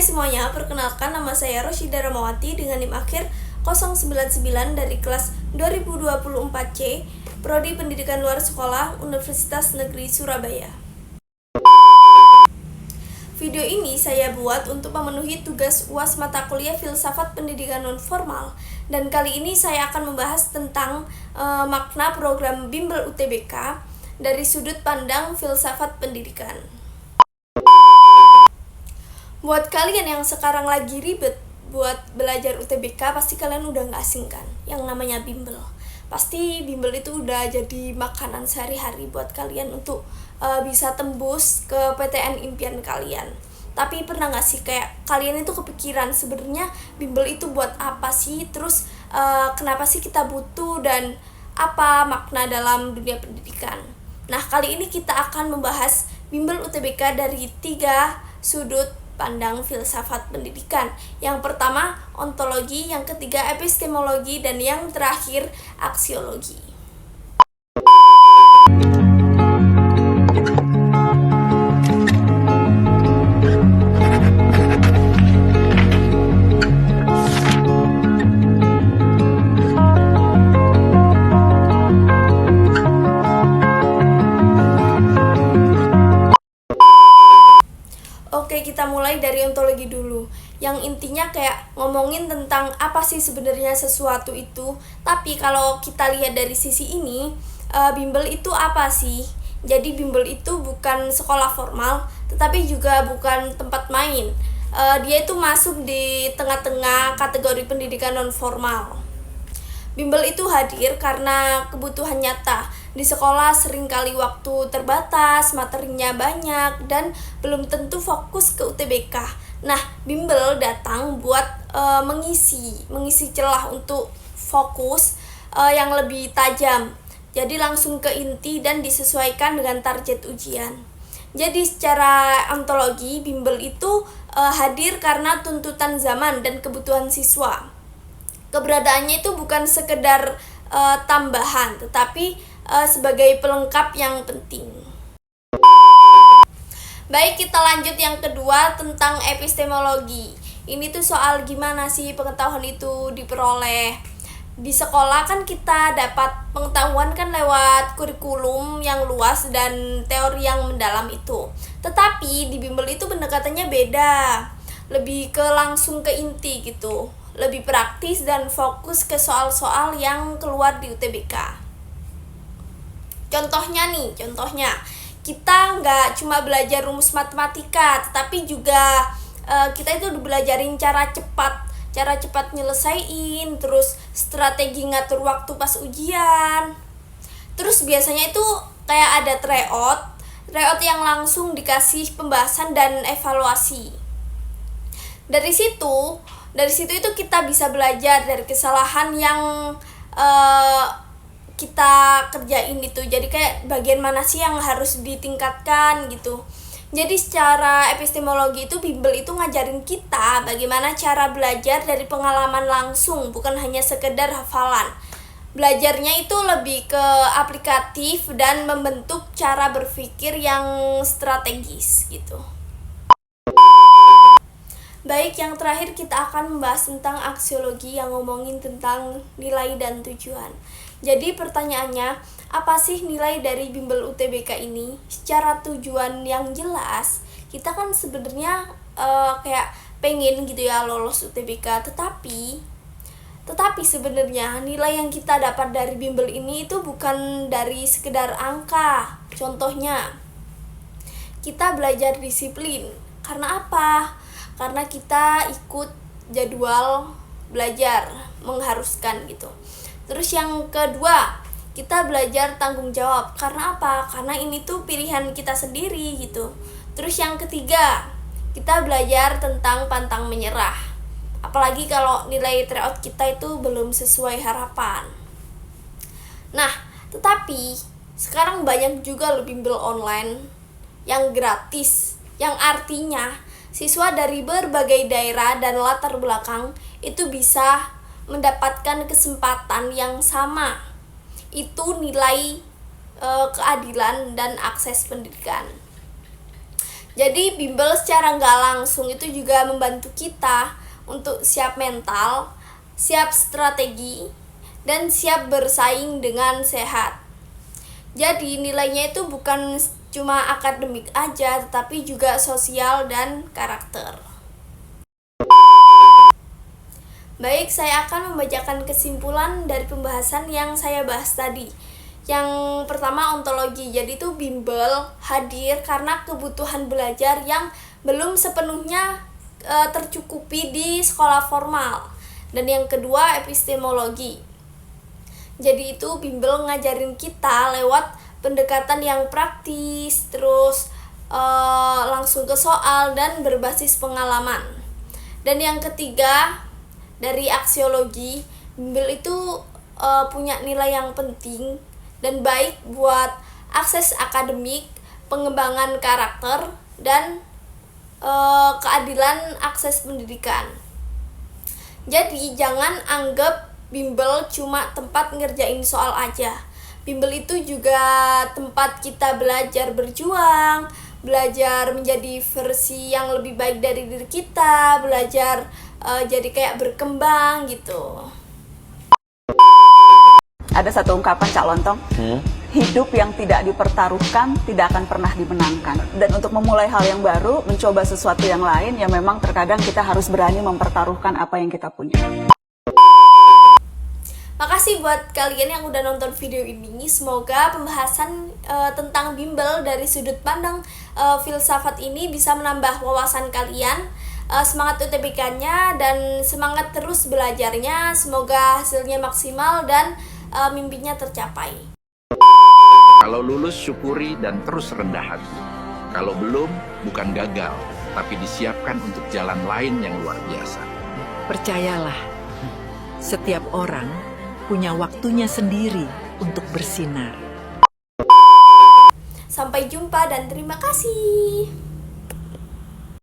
semuanya, perkenalkan nama saya Rosyida Ramawati dengan NIM akhir 099 dari kelas 2024C, Prodi Pendidikan Luar Sekolah, Universitas Negeri Surabaya. Video ini saya buat untuk memenuhi tugas UAS mata kuliah Filsafat Pendidikan Non-Formal, dan kali ini saya akan membahas tentang makna program Bimbel UTBK dari sudut pandang filsafat pendidikan. Buat kalian yang sekarang lagi ribet buat belajar UTBK, pasti kalian udah gak asing kan yang namanya bimbel. Pasti bimbel itu udah jadi makanan sehari-hari buat kalian untuk bisa tembus ke PTN impian kalian. Tapi pernah gak sih kayak kalian itu kepikiran sebenarnya bimbel itu buat apa sih? Terus kenapa sih kita butuh dan apa makna dalam dunia pendidikan? Nah, kali ini kita akan membahas bimbel UTBK dari 3 sudut pandang filsafat pendidikan. Yang pertama ontologi, yang ketiga epistemologi, dan yang terakhir aksiologi. Oke, kita mulai dari ontologi dulu. Yang intinya kayak ngomongin tentang apa sih sebenarnya sesuatu itu. Tapi kalau kita lihat dari sisi ini, bimbel itu apa sih? Jadi bimbel itu bukan sekolah formal, tetapi juga bukan tempat main. Dia itu masuk di tengah-tengah kategori pendidikan non formal. Bimbel itu hadir karena kebutuhan nyata. Di sekolah seringkali waktu terbatas, materinya banyak, dan belum tentu fokus ke UTBK. Nah, bimbel datang buat mengisi celah untuk fokus yang lebih tajam. Jadi langsung ke inti dan disesuaikan dengan target ujian. Jadi secara ontologi, bimbel itu hadir karena tuntutan zaman dan kebutuhan siswa. Keberadaannya itu bukan sekedar tambahan, tetapi sebagai pelengkap yang penting. Baik, kita lanjut yang kedua tentang epistemologi. Ini tuh soal gimana sih pengetahuan itu diperoleh. Di sekolah kan kita dapat pengetahuan kan lewat kurikulum yang luas dan teori yang mendalam itu. Tetapi di bimbel itu pendekatannya beda. Lebih ke langsung ke inti gitu. Lebih praktis dan fokus ke soal-soal yang keluar di UTBK. Contohnya, kita nggak cuma belajar rumus matematika, tetapi juga kita itu belajarin cara cepat nyelesain, terus strategi ngatur waktu pas ujian. Terus biasanya itu kayak ada tryout yang langsung dikasih pembahasan dan evaluasi. Dari situ itu kita bisa belajar dari kesalahan yang kita kerjain itu. Jadi kayak bagian mana sih yang harus ditingkatkan gitu. Jadi secara epistemologi itu bimbel itu ngajarin kita bagaimana cara belajar dari pengalaman langsung, bukan hanya sekedar hafalan. Belajarnya itu lebih ke aplikatif dan membentuk cara berpikir yang strategis gitu. Baik, yang terakhir kita akan membahas tentang aksiologi yang ngomongin tentang nilai dan tujuan. Jadi pertanyaannya, apa sih nilai dari bimbel UTBK ini? Secara tujuan yang jelas, kita kan sebenarnya kayak pengen gitu ya lolos UTBK, tetapi sebenarnya nilai yang kita dapat dari bimbel ini itu bukan dari sekedar angka. Contohnya, kita belajar disiplin. Karena apa? Karena kita ikut jadwal belajar mengharuskan gitu. Terus yang kedua, kita belajar tanggung jawab. Karena apa? Karena ini tuh pilihan kita sendiri gitu. Terus yang ketiga, kita belajar tentang pantang menyerah. Apalagi kalau nilai tryout kita itu belum sesuai harapan. Nah, tetapi sekarang banyak juga loh bimbel online yang gratis, yang artinya siswa dari berbagai daerah dan latar belakang itu bisa mendapatkan kesempatan yang sama. Itu nilai keadilan dan akses pendidikan. Jadi bimbel secara nggak langsung itu juga membantu kita untuk siap mental, siap strategi, dan siap bersaing dengan sehat. Jadi nilainya itu bukan cuma akademik aja, tetapi juga sosial dan karakter. Baik, saya akan membacakan kesimpulan dari pembahasan yang saya bahas tadi. Yang pertama, ontologi. Jadi itu bimbel hadir karena kebutuhan belajar yang belum sepenuhnya tercukupi di sekolah formal. Dan yang kedua, epistemologi. Jadi itu bimbel ngajarin kita lewat pendekatan yang praktis, terus langsung ke soal dan berbasis pengalaman. Dan yang ketiga, dari aksiologi, bimbel itu punya nilai yang penting dan baik buat akses akademik, pengembangan karakter, dan keadilan akses pendidikan. Jadi jangan anggap bimbel cuma tempat ngerjain soal aja. Bimbel itu juga tempat kita belajar berjuang, belajar menjadi versi yang lebih baik dari diri kita, belajar jadi kayak berkembang gitu. Ada satu ungkapan Cak Lontong, hidup yang tidak dipertaruhkan tidak akan pernah dimenangkan. Dan untuk memulai hal yang baru, mencoba sesuatu yang lain, ya memang terkadang kita harus berani mempertaruhkan apa yang kita punya. Makasih buat kalian yang udah nonton video ini. Semoga pembahasan tentang bimbel dari sudut pandang filsafat ini bisa menambah wawasan kalian, semangat UTBK-nya, dan semangat terus belajarnya. Semoga hasilnya maksimal dan mimpinya tercapai. Kalau lulus syukuri dan terus rendah hati. Kalau belum, bukan gagal, tapi disiapkan untuk jalan lain yang luar biasa. Percayalah, setiap orang punya waktunya sendiri untuk bersinar. Sampai jumpa dan terima kasih.